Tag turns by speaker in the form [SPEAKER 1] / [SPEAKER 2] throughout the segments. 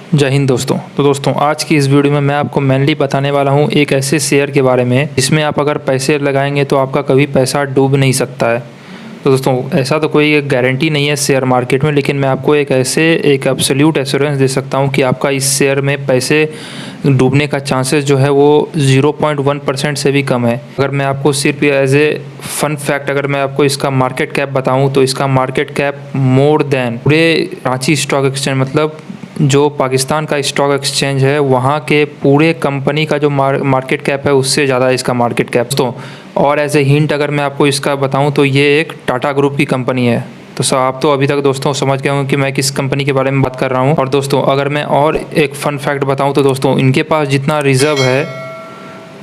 [SPEAKER 1] जय हिंद दोस्तों। तो दोस्तों आज की इस वीडियो में मैं आपको मेनली बताने वाला हूं एक ऐसे शेयर के बारे में जिसमें आप अगर पैसे लगाएंगे तो आपका कभी पैसा डूब नहीं सकता है। तो दोस्तों ऐसा तो कोई एक गारंटी नहीं है शेयर मार्केट में, लेकिन मैं आपको एक एब्सोल्यूट एश्योरेंस दे सकता हूं कि आपका इस शेयर में पैसे डूबने का चांसेस जो है वो 0.1% से भी कम है। अगर मैं आपको सिर्फ एज ए फन फैक्ट अगर मैं आपको इसका मार्केट कैप बताऊं तो इसका मार्केट कैप मोर देन पूरे रांची स्टॉक एक्सचेंज, मतलब जो पाकिस्तान का स्टॉक एक्सचेंज है वहाँ के पूरे कंपनी का जो मार्केट कैप है उससे ज़्यादा इसका मार्केट कैप। तो और एज ए हिंट अगर मैं आपको इसका बताऊं तो ये एक टाटा ग्रुप की कंपनी है। तो आप तो अभी तक दोस्तों समझ गए होंगे कि मैं किस कंपनी के बारे में बात कर रहा हूं। और दोस्तों अगर मैं और एक फ़न फैक्ट बताऊं तो दोस्तों इनके पास जितना रिज़र्व है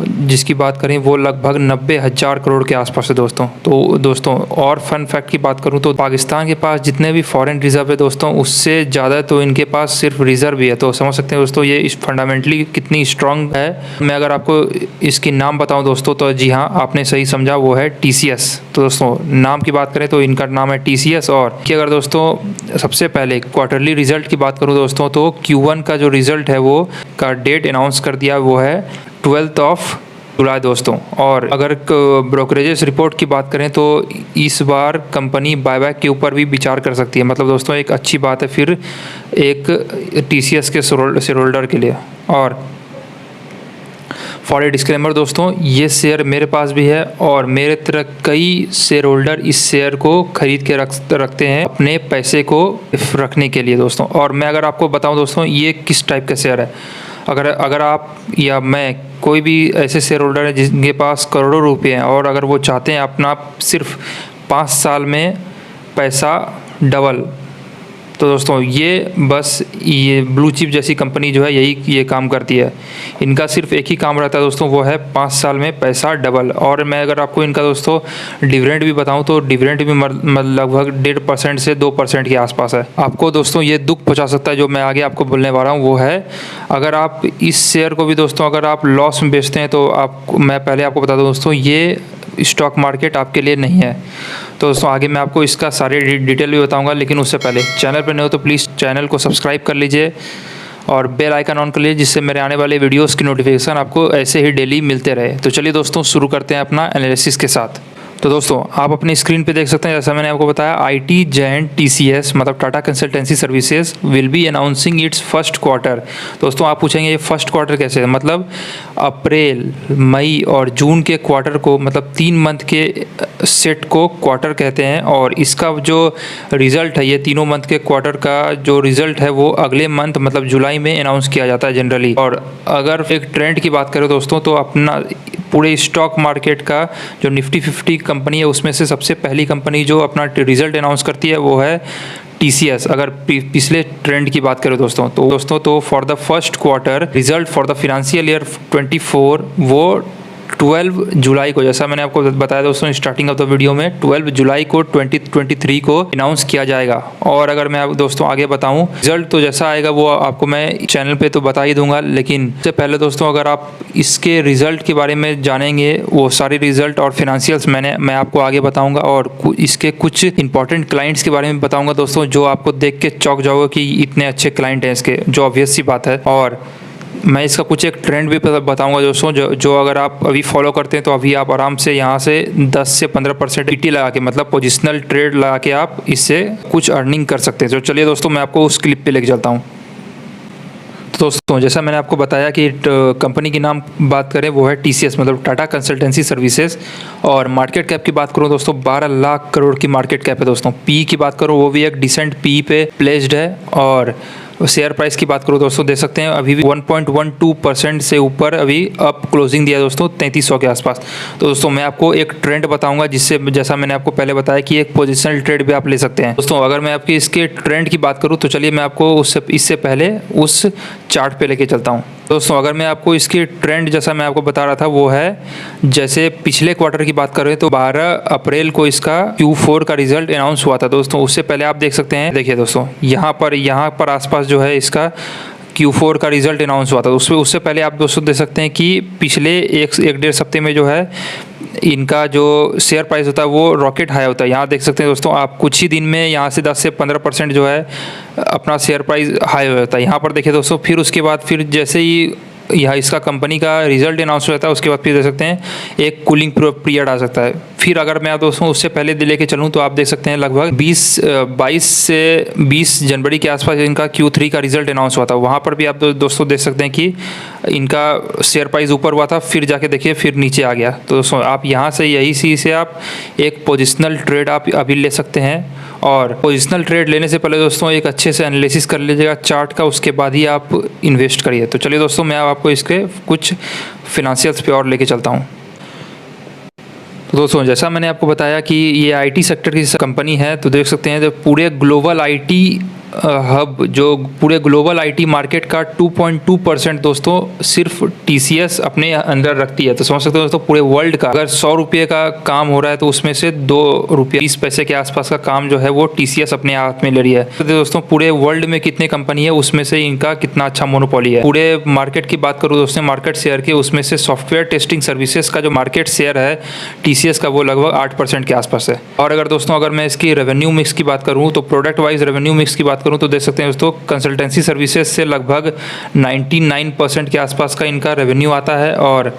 [SPEAKER 1] जिसकी बात करें वो लगभग 90,000 करोड़ के आसपास है दोस्तों। तो दोस्तों और फन फैक्ट की बात करूं तो पाकिस्तान के पास जितने भी फॉरेन रिजर्व है दोस्तों उससे ज़्यादा तो इनके पास सिर्फ रिजर्व ही है। तो समझ सकते हैं दोस्तों ये इस फंडामेंटली कितनी स्ट्रांग है। मैं अगर आपको इसकी नाम बताऊँ दोस्तों तो जी हाँ, आपने सही समझा, वो है TCS। तो दोस्तों नाम की बात करें तो इनका नाम है TCS। और कि अगर दोस्तों सबसे पहले क्वार्टरली रिजल्ट की बात करूँ दोस्तों तो Q1 का जो रिजल्ट है वो का डेट अनाउंस कर दिया, वो है 12 जुलाई दोस्तों। और अगर ब्रोकरेजेस रिपोर्ट की बात करें तो इस बार कंपनी बायबैक के ऊपर भी विचार कर सकती है। मतलब दोस्तों एक अच्छी बात है फिर एक TCS के शेयर होल्डर के लिए। और फॉर ए डिस्क्लेमर दोस्तों, ये शेयर मेरे पास भी है और मेरे तरह कई शेयर होल्डर इस शेयर को खरीद के रखते हैं अपने पैसे को रखने के लिए दोस्तों। और मैं अगर आपको बताऊं दोस्तों ये किस टाइप का शेयर है, अगर आप या मैं कोई भी ऐसे शेयर होल्डर है जिनके पास करोड़ों रुपए हैं और अगर वो चाहते हैं अपना सिर्फ 5 साल में पैसा डबल, तो दोस्तों ये ब्लू चिप जैसी कंपनी जो है ये काम करती है। इनका सिर्फ एक ही काम रहता है दोस्तों, वो है 5 साल में पैसा डबल। और मैं अगर आपको इनका दोस्तों डिविडेंड भी बताऊं तो डिविडेंड भी लगभग 1.5% से 2% के आसपास है। आपको दोस्तों ये दुख पहुंचा सकता है जो मैं आगे आपको बोलने वाला हूँ, वो है अगर आप इस शेयर को भी दोस्तों अगर आप लॉस में बेचते हैं तो मैं पहले आपको बता दूँ दोस्तों ये स्टॉक मार्केट आपके लिए नहीं है। तो दोस्तों आगे मैं आपको इसका सारे डिटेल भी बताऊंगा, लेकिन उससे पहले चैनल पर नहीं हो तो प्लीज़ चैनल को सब्सक्राइब कर लीजिए और बेल आइकन ऑन कर लीजिए जिससे मेरे आने वाले वीडियोस की नोटिफिकेशन आपको ऐसे ही डेली मिलते रहे। तो चलिए दोस्तों शुरू करते हैं अपना एनालिसिस के साथ। तो दोस्तों आप अपनी स्क्रीन पे देख सकते हैं, जैसा मैंने आपको बताया IT जायंट TCS मतलब Tata consultancy services will be announcing it's first quarter. दोस्तों आप पूछेंगे ये फर्स्ट क्वार्टर कैसे है, मतलब अप्रैल, मई और जून के क्वार्टर को, मतलब 3 मंथ के सेट को क्वार्टर कहते हैं। और इसका जो रिज़ल्ट है, ये तीनों मंथ के क्वार्टर का जो रिज़ल्ट है वो अगले मंथ मतलब जुलाई में अनाउंस किया जाता है जनरली। और अगर एक ट्रेंड की बात करें दोस्तों तो अपना पूरे स्टॉक मार्केट का जो निफ्टी 50 कंपनी है उसमें से सबसे पहली कंपनी जो अपना रिजल्ट अनाउंस करती है वो है TCS। अगर पिछले ट्रेंड की बात करें दोस्तों तो for the first quarter result for the financial year 24 वो 12 जुलाई को, जैसा मैंने आपको बताया दोस्तों स्टार्टिंग ऑफ द वीडियो में, 12 जुलाई को 2023 को अनाउंस किया जाएगा। और अगर मैं दोस्तों आगे बताऊं रिजल्ट तो जैसा आएगा वो आपको मैं चैनल पे तो बता ही दूंगा, लेकिन इससे पहले दोस्तों अगर आप इसके रिजल्ट के बारे में जानेंगे वो सारे रिजल्ट और फिनेंशियल्स मैं आपको आगे बताऊँगा और इसके कुछ इंपॉर्टेंट क्लाइंट्स के बारे में बताऊँगा दोस्तों जो आपको देख के चौंक जाओगे कि इतने अच्छे क्लाइंट हैं इसके, जो ऑब्वियस सी बात है। और मैं इसका कुछ एक ट्रेंड भी बताऊंगा दोस्तों जो अगर आप अभी फॉलो करते हैं तो अभी आप आराम से यहाँ से 10 से 15% PT लगा के, मतलब पोजिशनल ट्रेड लगा के आप इससे कुछ अर्निंग कर सकते हैं। तो चलिए दोस्तों मैं आपको उस क्लिप पे लेके चलता हूँ। तो दोस्तों जैसा मैंने आपको बताया कि कंपनी की नाम बात करें वो है TCS मतलब टाटा कंसल्टेंसी सर्विसेज। और मार्केट कैप की बात करूँ दोस्तों 12 लाख करोड़ की मार्केट कैप है दोस्तों। PE की बात करूँ वो भी एक डिसेंट PE पे प्लेस्ड है। और शेयर प्राइस की बात करूँ दोस्तों देख सकते हैं अभी भी 1.12% से ऊपर अभी अप क्लोजिंग दिया दोस्तों 3300 के आसपास। तो दोस्तों मैं आपको एक ट्रेंड बताऊंगा जिससे, जैसा मैंने आपको पहले बताया कि एक पोजिशनल ट्रेड भी आप ले सकते हैं दोस्तों। अगर मैं आपकी इसके ट्रेंड की बात करूँ तो चलिए मैं आपको इससे पहले उस चार्ट पे लेके चलता हूँ। दोस्तों अगर मैं आपको इसकी ट्रेंड जैसा मैं आपको बता रहा था वो है, जैसे पिछले क्वार्टर की बात करें तो 12 अप्रैल को इसका Q4 का रिजल्ट अनाउंस हुआ था दोस्तों। उससे पहले आप देख सकते हैं, देखिए दोस्तों यहाँ पर आसपास जो है इसका Q4 का रिजल्ट अनाउंस हुआ था। उससे पहले आप दोस्तों देख सकते हैं कि पिछले एक 1.5 हफ्ते में जो है इनका जो शेयर प्राइस होता है वो रॉकेट हाई होता है। यहाँ देख सकते हैं दोस्तों आप, कुछ ही दिन में यहाँ से 10 से 15% जो है अपना शेयर प्राइस हाई हो जाता है। यहाँ पर देखिए दोस्तों, फिर उसके बाद फिर जैसे ही यहाँ इसका कंपनी का रिजल्ट अनाउंस हो जाता है, उसके बाद फिर देख सकते हैं एक कूलिंग पीरियड आ सकता है। फिर अगर मैं आप दोस्तों उससे पहले लेके चलूँ तो आप देख सकते हैं लगभग 22 से 20 जनवरी के आसपास इनका Q3 का रिजल्ट अनाउंस हुआ था। वहाँ पर भी आप दोस्तों देख सकते हैं कि इनका शेयर प्राइस ऊपर हुआ था, फिर जाके देखिए फिर नीचे आ गया। तो दोस्तों आप यहाँ से यही सी से आप एक पोजिशनल ट्रेड आप अभी ले सकते हैं। और पोजिशनल ट्रेड लेने से पहले दोस्तों एक अच्छे से एनालिसिस कर लीजिएगा चार्ट का, उसके बाद ही आप इन्वेस्ट करिए। तो चलिए दोस्तों, मैं आपको इसके कुछ फिनेंशियल्स पे और लेके चलता हूँ। तो दोस्तों जैसा मैंने आपको बताया कि ये आईटी सेक्टर की कंपनी है, तो देख सकते हैं जो पूरे ग्लोबल आईटी हब, जो पूरे ग्लोबल आईटी मार्केट का 2.2% दोस्तों सिर्फ टीसीएस अपने अंदर रखती है। तो समझ सकते हो दोस्तों, पूरे वर्ल्ड का अगर 100 रुपये का काम हो रहा है तो उसमें से 2 रुपये 20 पैसे के आसपास का काम जो है वो टीसीएस अपने हाथ में ले रही है। तो दोस्तों पूरे वर्ल्ड में कितने कंपनी है, उसमें से इनका कितना अच्छा मोनोपोली है। पूरे मार्केट की बात करूँ दोस्तों, मार्केट शेयर के, उसमें से सॉफ्टवेयर टेस्टिंग सर्विसेज का जो मार्केट शेयर है टीसीएस का, वो लगभग 8% के आसपास है। और अगर दोस्तों अगर मैं इसकी रेवेन्यू मिक्स की बात करूँ, तो प्रोडक्ट वाइज रेवेन्यू मिक्स की बात करूँ तो देख सकते हैं दोस्तों कंसल्टेंसी सर्विसेज से लगभग 99% के आसपास का इनका रेवेन्यू आता है। और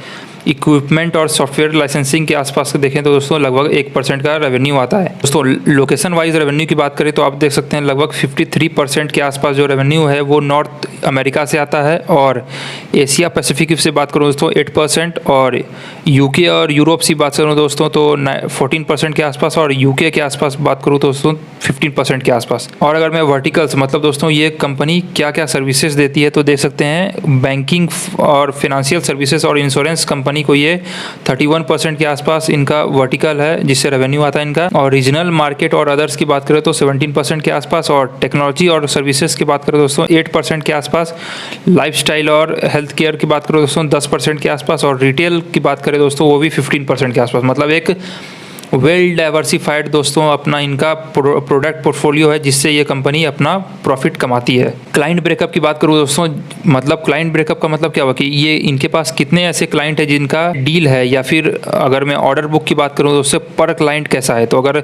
[SPEAKER 1] इक्विपमेंट और सॉफ्टवेयर लाइसेंसिंग के आसपास के देखें तो दोस्तों लगभग 1% का रेवेन्यू आता है। दोस्तों लोकेशन वाइज रेवेन्यू की बात करें तो आप देख सकते हैं लगभग 53% के आसपास जो रेवेन्यू है वो नॉर्थ अमेरिका से आता है। और एशिया पैसिफिक से बात करूँ दोस्तों 8%, और यूके और यूरोप से बात करूँ दोस्तों तो 14% के आसपास, और यूके के आसपास बात करूँ तो दोस्तों 15% के आसपास। और अगर मैं वर्टिकल्स मतलब दोस्तों ये कंपनी क्या क्या सर्विसेज देती है, तो देख सकते हैं बैंकिंग और फिनेंशियल सर्विसेज और इंश्योरेंस कंपनी को ये 31% के आसपास इनका वर्टिकल है जिससे रेवेन्यू आता है इनका। और रीजनल मार्केट और अदर्स की बात करें तो 17% के आसपास, और टेक्नोलॉजी और सर्विसेज की बात करें दोस्तों 8% के आसपास, लाइफस्टाइल और हेल्थ केयर की बात करें दोस्तों 10% के आसपास, और रिटेल की बात करें दोस्तों वो भी 15% के आसपास। मतलब एक वेल डाइवर्सिफाइड दोस्तों अपना इनका प्रोडक्ट पोर्टफोलियो है जिससे ये कंपनी अपना प्रॉफिट कमाती है। क्लाइंट ब्रेकअप की बात करूँ दोस्तों, मतलब क्लाइंट ब्रेकअप का मतलब क्या हुआ कि ये इनके पास कितने ऐसे क्लाइंट है जिनका डील है, या फिर अगर मैं ऑर्डर बुक की बात करूँ तो उससे पर क्लाइंट कैसा है। तो अगर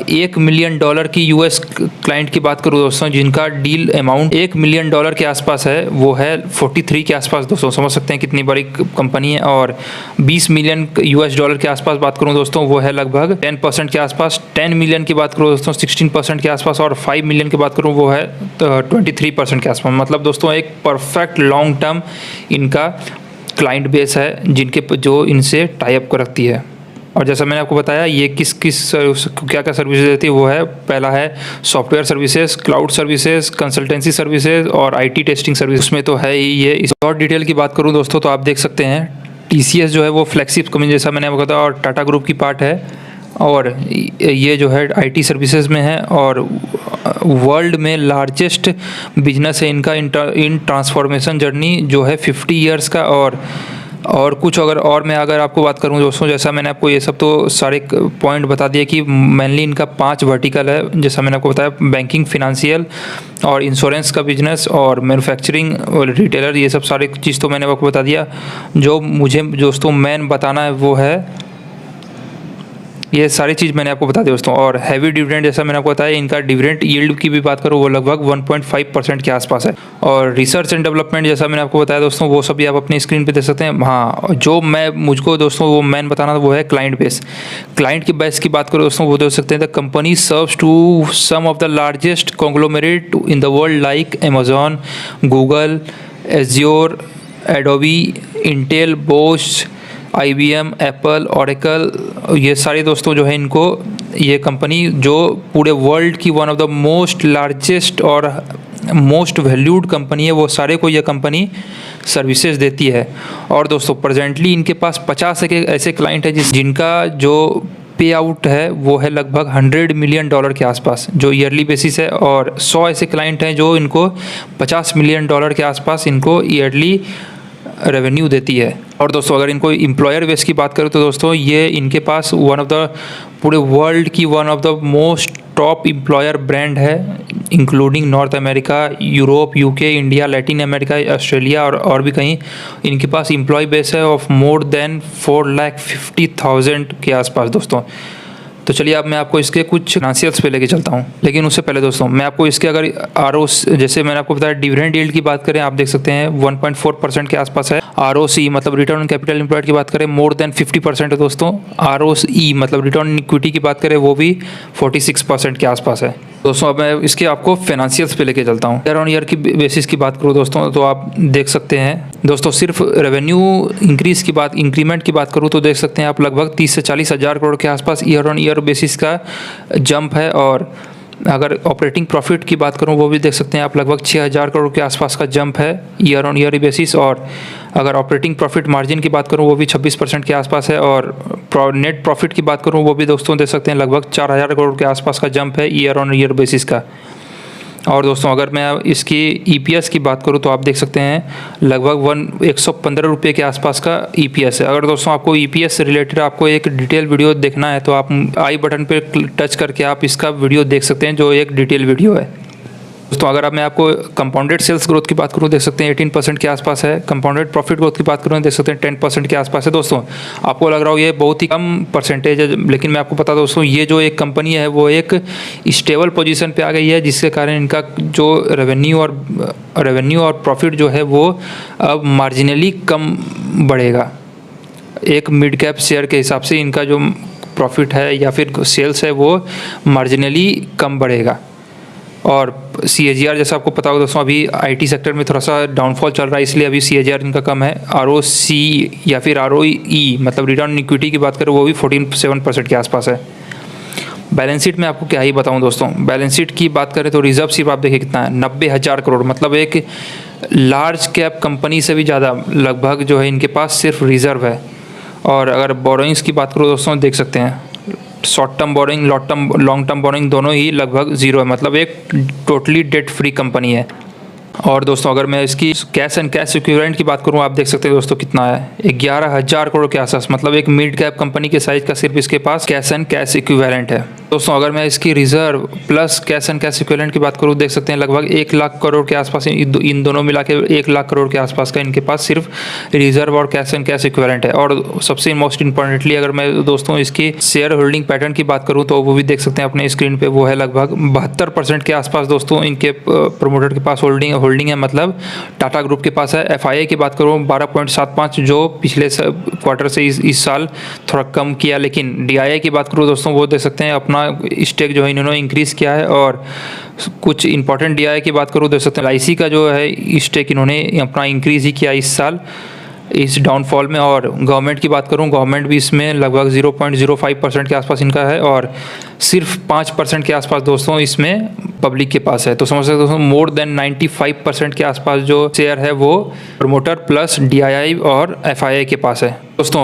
[SPEAKER 1] $1 मिलियन की यूएस क्लाइंट की बात करूँ दोस्तों जिनका डील अमाउंट $1 मिलियन के आसपास है, वो है 43 के आसपास। दोस्तों समझ सकते हैं कितनी बड़ी कंपनी है। और $20 मिलियन के आसपास बात करूँ दोस्तों वो है लगभग 10% के आसपास। 10 मिलियन की बात करूँ दोस्तों 16% के आसपास, और 5 मिलियन की बात करूँ वो है 23% के आसपास। मतलब दोस्तों एक परफेक्ट लॉन्ग टर्म इनका क्लाइंट बेस है जिनके जो इनसे टाई अप रखती है। और जैसा मैंने आपको बताया ये किस क्या क्या सर्विसेज देती है, वो है पहला है software services, cloud services, consultancy services और आईटी टेस्टिंग सर्विस। उसमें तो है ही ये। इस और डिटेल की बात करूँ दोस्तों तो आप देख सकते हैं टीसीएस जो है वो फ्लैगशिप कंपनी जैसा मैंने आपको बताया, और टाटा ग्रुप की पार्ट है, और ये जो है आईटी सर्विसेज में है, और वर्ल्ड में लार्जेस्ट बिजनेस है इनका इन ट्रांसफॉर्मेशन जर्नी जो है 50 ईयर्स का। और कुछ मैं अगर आपको बात करूं दोस्तों, जैसा मैंने आपको ये सब तो सारे पॉइंट बता दिए कि मेनली इनका 5 वर्टिकल है, जैसा मैंने आपको बताया बैंकिंग, फिनेंशियल और इंश्योरेंस का बिजनेस, और मैन्युफैक्चरिंग और रिटेलर, ये सब सारे चीज़ तो मैंने आपको बता दिया। जो मुझे दोस्तों मेन बताना है वो है ये सारी चीज़ मैंने आपको बता दी दोस्तों। और हैवी डिविडेंड जैसा मैंने आपको बताया, इनका डिविडेंड यील्ड की भी बात करूँ वो लगभग 1.5% के आसपास है। और रिसर्च एंड डेवलपमेंट जैसा मैंने आपको बताया दोस्तों वो सब भी आप अपनी स्क्रीन पे देख सकते हैं। हाँ, जो मुझको दोस्तों वो मेन बताना था वो है क्लाइंट बेस। क्लाइंट की बेस की बात करूँ दोस्तों वो देख सकते हैं the company serves to some of the largest conglomerate in the world like Amazon, Google, Azure, Adobe, Intel, Bosch, IBM, Apple, Oracle, ये सारे दोस्तों जो है इनको ये कंपनी जो पूरे वर्ल्ड की one of the most largest और मोस्ट वैल्यूड कंपनी है, वो सारे को ये कंपनी सर्विसेज देती है। और दोस्तों प्रेजेंटली इनके पास 50 ऐसे क्लाइंट है जिनका जो पे आउट है वो है लगभग $100 मिलियन के आसपास जो ईयरली बेसिस है, और 100 ऐसे क्लाइंट हैं जो इनको $50 मिलियन के आसपास इनको ईयरली रेवेन्यू देती है। और दोस्तों अगर इनको एम्प्लॉयर बेस की बात करें तो दोस्तों ये इनके पास वन ऑफ द पूरे वर्ल्ड की one of the most top employer brand है including North America, Europe, UK, India, Latin America, Australia और भी कहीं। इनके पास एम्प्लॉय बेस है ऑफ मोर देन 4,50,000 के आसपास दोस्तों। तो चलिए अब मैं आपको इसके कुछ फाइनेंशियल्स पे लेके चलता हूँ, लेकिन उससे पहले दोस्तों मैं आपको इसके अगर जैसे मैंने आपको बताया डिविडेंड यील्ड की बात करें, आप देख सकते हैं 1.4% के आसपास है। ROC मतलब रिटर्न ऑन कैपिटल एम्प्लॉयड की बात करें मोर देन 50% है दोस्तों। ROE मतलब रिटर्न ऑन इक्विटी की बात करें वो भी 46% के आसपास है दोस्तों। अब मैं इसके आपको फाइनेंशियल्स पे लेके चलता हूँ। ईयर ऑन ईयर की बेसिस की बात करूँ दोस्तों तो आप देख सकते हैं दोस्तों, सिर्फ रेवेन्यू इंक्रीमेंट की बात करूँ तो देख सकते हैं आप लगभग 30 से 40 हज़ार करोड़ के आसपास ईयर ऑन ईयर बेसिस का जंप है। और अगर ऑपरेटिंग प्रॉफिट की बात करूं वो भी देख सकते हैं आप लगभग 6,000 करोड़ के आसपास का जंप है ईयर ऑन ईयर बेसिस। और अगर ऑपरेटिंग प्रॉफिट मार्जिन की बात करूं वो भी 26% के आसपास है। और नेट प्रॉफिट की बात करूं वो भी दोस्तों देख सकते हैं लगभग 4,000 करोड़ के आसपास का जंप है ईयर ऑन ईयर बेसिस का। और दोस्तों अगर मैं इसकी EPS की बात करूं तो आप देख सकते हैं लगभग 115 रुपये के आसपास का EPS है। अगर दोस्तों आपको EPS से रिलेटेड आपको एक डिटेल वीडियो देखना है तो आप आई बटन पे टच करके आप इसका वीडियो देख सकते हैं, जो एक डिटेल वीडियो है दोस्तों। अगर अब मैं आपको कंपाउंडेड सेल्स ग्रोथ की बात करूं देख सकते हैं 18% के आसपास है। कंपाउंडेड प्रॉफिट ग्रोथ की बात करूं देख सकते हैं 10% के आसपास है दोस्तों। आपको लग रहा हो ये बहुत ही कम परसेंटेज है, लेकिन मैं आपको बता दूं दोस्तों ये जो एक कंपनी है वो एक स्टेबल पोजीशन पे आ गई है, जिसके कारण इनका जो रेवेन्यू और प्रॉफिट जो है वो अब मार्जिनली कम बढ़ेगा। एक मिड कैप शेयर के हिसाब से इनका जो प्रॉफिट है या फिर सेल्स है वो मार्जिनली कम बढ़ेगा। और CAGR जैसा आपको पता होगा दोस्तों, अभी IT सेक्टर में थोड़ा सा डाउनफॉल चल रहा है, इसलिए अभी CAGR इनका कम है। ROC या फिर ROE मतलब रिटर्न ऑन इक्विटी की बात करें वो भी 47% के आसपास है। बैलेंस शीट में आपको क्या ही बताऊं दोस्तों, बैलेंस शीट की बात करें तो रिजर्व सिर्फ आप देखिए कितना है 90,000 करोड़, मतलब एक लार्ज कैप कंपनी से भी ज़्यादा लगभग जो है इनके पास सिर्फ रिजर्व है। और अगर बोरोइंग्स की बात करो दोस्तों देख सकते हैं short term borrowing long term borrowing दोनों ही लगभग ज़ीरो है, मतलब एक टोटली डेट फ्री कंपनी है। और दोस्तों अगर मैं इसकी कैश एंड कैश इक्विवेलेंट की बात करूं आप देख सकते हैं दोस्तों कितना है 11,000 करोड़ के आसपास, मतलब एक मिड कैप कंपनी के साइज का सिर्फ इसके पास कैश एंड कैश इक्विवेलेंट है दोस्तों। अगर मैं इसकी reserve plus cash and cash equivalent की बात करूं देख सकते हैं लगभग 1 लाख करोड़ के आसपास, इन दोनों मिला के 1 लाख करोड़ के आसपास का इनके पास सिर्फ रिजर्व और कैश एंड कैश इक्विवेलेंट है। और सबसे मोस्ट इंपॉर्टेंटली अगर मैं दोस्तों इसकी शेयर होल्डिंग पैटर्न की बात करूँ तो वो भी देख सकते हैं अपने स्क्रीन पर, वो है लगभग 72% के आसपास दोस्तों इनके प्रोमोटर के पास होल्डिंग है, मतलब टाटा ग्रुप के पास है। FII की बात करूँ 12.75 जो पिछले क्वार्टर से इस साल थोड़ा कम किया, लेकिन DII की बात करूँ दोस्तों वो देख सकते हैं अपना स्टेक जो है इन्होंने इंक्रीज़ किया है। और कुछ इंपॉर्टेंट DII की बात करूँ देख सकते हैं LIC का जो है स्टेक इन्होंने अपना इंक्रीज़ ही किया इस साल इस डाउनफॉल में। और गवर्नमेंट की बात करूं गवर्नमेंट भी इसमें लगभग 0.05% के आसपास इनका है, और सिर्फ 5% के आसपास दोस्तों इसमें पब्लिक के पास है। तो समझ सकते दोस्तों मोर देन 95% के आसपास जो शेयर है वो प्रमोटर प्लस DII और FII के पास है। दोस्तों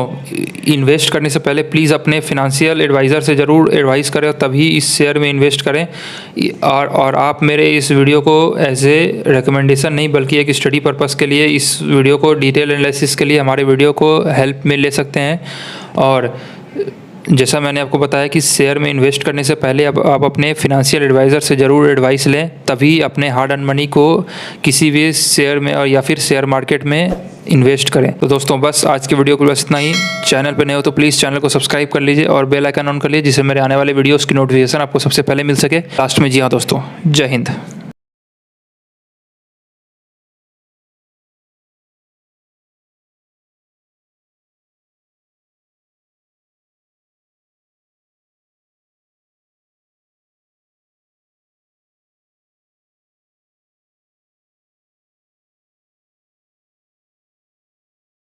[SPEAKER 1] इन्वेस्ट करने से पहले प्लीज़ अपने फिनेंशियल एडवाइज़र से ज़रूर एडवाइस करें, तभी इस शेयर में इन्वेस्ट करें। और आप मेरे इस वीडियो को एज ए रिकमेंडेशन नहीं बल्कि एक स्टडी पर्पस के लिए इस वीडियो को डिटेल एनालिसिस के लिए हमारे वीडियो को हेल्प में ले सकते हैं। और जैसा मैंने आपको बताया कि शेयर में इन्वेस्ट करने से पहले अब आप अपने फिनेंशियल एडवाइज़र से ज़रूर एडवाइस लें, तभी अपने हार्ड अर्न मनी को किसी भी शेयर में और या फिर शेयर मार्केट में इन्वेस्ट करें। तो दोस्तों बस आज के वीडियो को बस इतना ही। चैनल पर नए हो तो प्लीज़ चैनल को सब्सक्राइब कर लीजिए और बेल आइकन ऑन कर लीजिए, जिससे मेरे आने वाले वीडियोज़ की नोटिफिकेशन आपको सबसे पहले मिल सके लास्ट में। जी हाँ दोस्तों, जय हिंद।